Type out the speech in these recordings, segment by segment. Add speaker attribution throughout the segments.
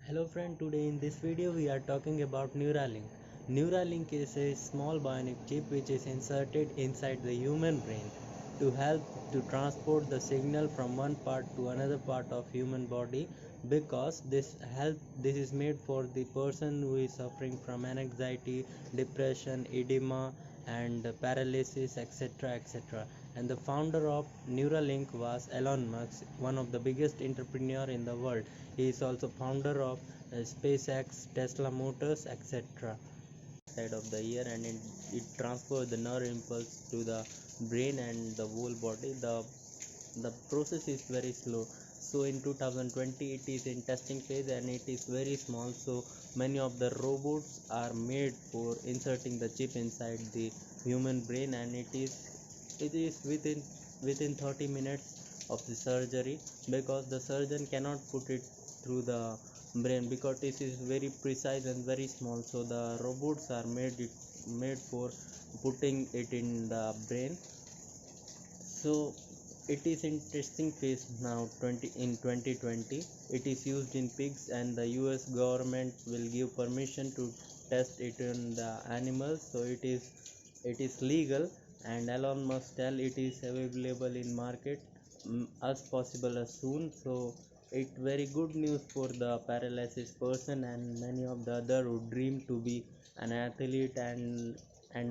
Speaker 1: Hello friend, today in this video we are talking about Neuralink. Neuralink is a small bionic chip which is inserted inside the human brain to help to transport the signal from one part to another part of human body, because this is made for the person who is suffering from anxiety, depression, edema and paralysis, etc, etc. And the founder of Neuralink was Elon Musk, one of the biggest entrepreneur in the world. He is also founder of SpaceX, Tesla Motors, etc. Side of the ear, and it transfers the nerve impulse to the brain and the whole body. The process is very slow. So in 2020 it is in testing phase and it is very small. So many of the robots are made for inserting the chip inside the human brain, and it is within 30 minutes of the surgery, because the surgeon cannot put it through the brain because this is very precise and very small. So the robots are made for putting it in the brain. So it is in testing phase now. 2020 it is used in pigs, and the US government will give permission to test it in the animals. So it is legal, and Elon Musk tell it is available in market as possible as soon. So it very good news for the paralysis person and many of the other who dream to be an athlete and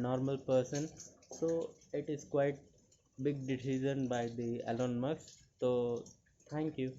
Speaker 1: normal person. So it is quite big decision by the Elon Musk. So thank you.